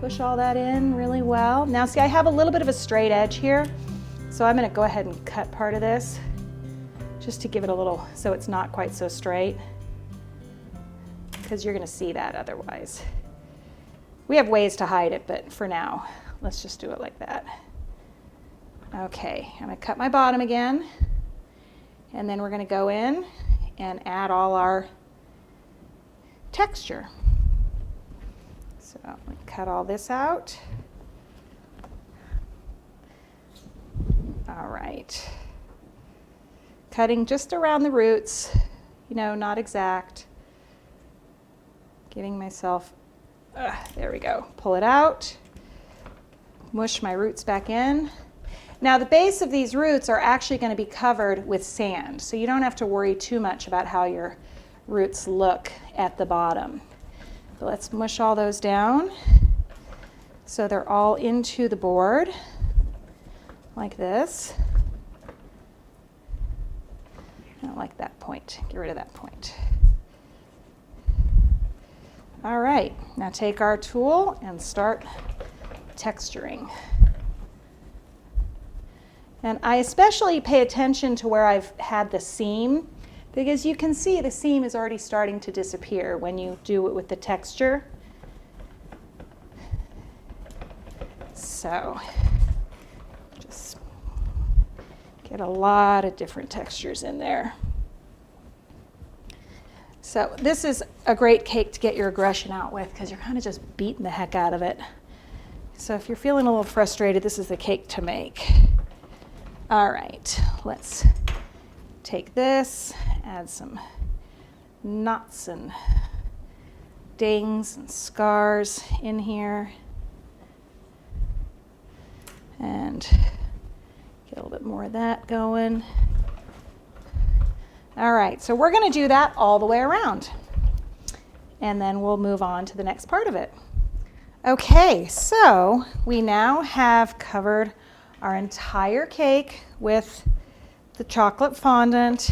Push all that in really well. Now see, I have a little bit of a straight edge here, so I'm going to go ahead and cut part of this just to give it a little, so it's not quite so straight, because you're going to see that otherwise. We have ways to hide it, but for now, let's just do it like that. Okay, I'm going to cut my bottom again, and then we're going to go in and add all our texture. So I'm going to cut all this out. All right. Cutting just around the roots, you know, not exact. Giving myself, there we go, pull it out, mush my roots back in. Now the base of these roots are actually going to be covered with sand, so you don't have to worry too much about how your roots look at the bottom. But let's mush all those down so they're all into the board like this. I don't like that point. Get rid of that point. All right, now take our tool and start texturing. And I especially pay attention to where I've had the seam, because you can see the seam is already starting to disappear when you do it with the texture. So just get a lot of different textures in there. So this is a great cake to get your aggression out with, because you're kind of just beating the heck out of it. So if you're feeling a little frustrated, this is the cake to make. All right, let's take this, add some knots and dings and scars in here, and get a little bit more of that going. All right, so we're going to do that all the way around, and then we'll move on to the next part of it. Okay, so we now have covered our entire cake with the chocolate fondant,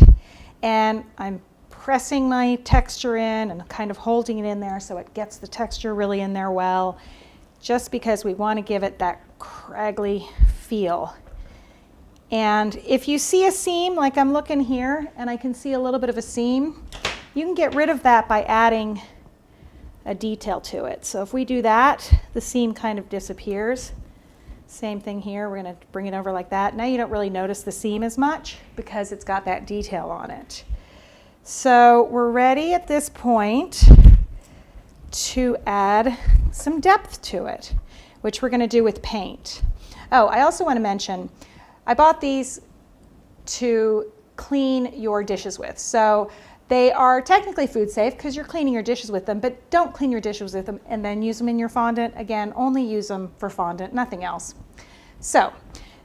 and I'm pressing my texture in and kind of holding it in there so it gets the texture really in there well, just because we want to give it that craggly feel. And if you see a seam, like I'm looking here and I can see a little bit of a seam, you can get rid of that by adding a detail to it. So if we do that, the seam kind of disappears. Same thing here, we're going to bring it over like that. Now you don't really notice the seam as much because it's got that detail on it. So we're ready at this point to add some depth to it, which we're going to do with paint. Oh, I also want to mention, I bought these to clean your dishes with. So they are technically food safe because you're cleaning your dishes with them, but don't clean your dishes with them and then use them in your fondant. Again, only use them for fondant, nothing else. So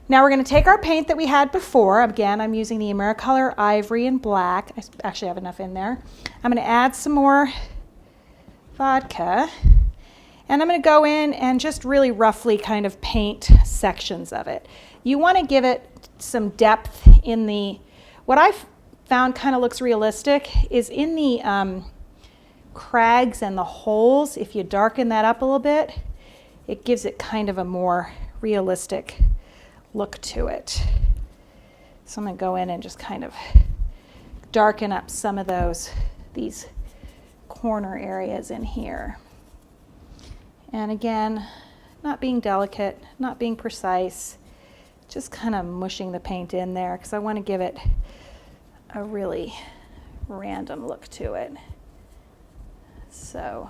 now we're going to take our paint that we had before. Again, I'm using the Americolor Ivory and Black. I actually have enough in there. I'm going to add some more vodka, and I'm going to go in and just really roughly kind of paint sections of it. You want to give it some depth in the, what I've found kind of looks realistic is in the crags and the holes. If you darken that up a little bit, it gives it kind of a more realistic look to it. So I'm going to go in and just kind of darken up some of these corner areas in here. And again, not being delicate, not being precise, just kind of mushing the paint in there because I want to give it a really random look to it. So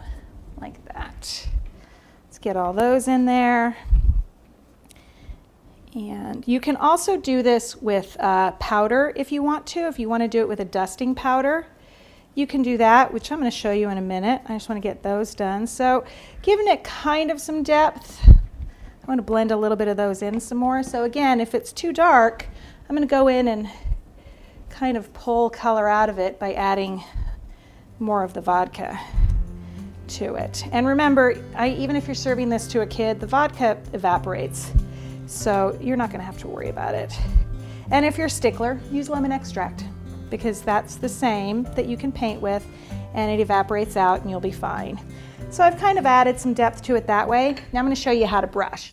like that. Let's get all those in there. And you can also do this with powder if you want to. If you want to do it with a dusting powder, you can do that, which I'm going to show you in a minute. I just want to get those done. So giving it kind of some depth, I want to blend a little bit of those in some more. So again, if it's too dark, I'm going to go in and kind of pull color out of it by adding more of the vodka to it. And remember, even if you're serving this to a kid, the vodka evaporates. So you're not going to have to worry about it. And if you're a stickler, use lemon extract because that's the same that you can paint with. and it evaporates out and you'll be fine. So I've kind of added some depth to it that way. Now I'm going to show you how to brush.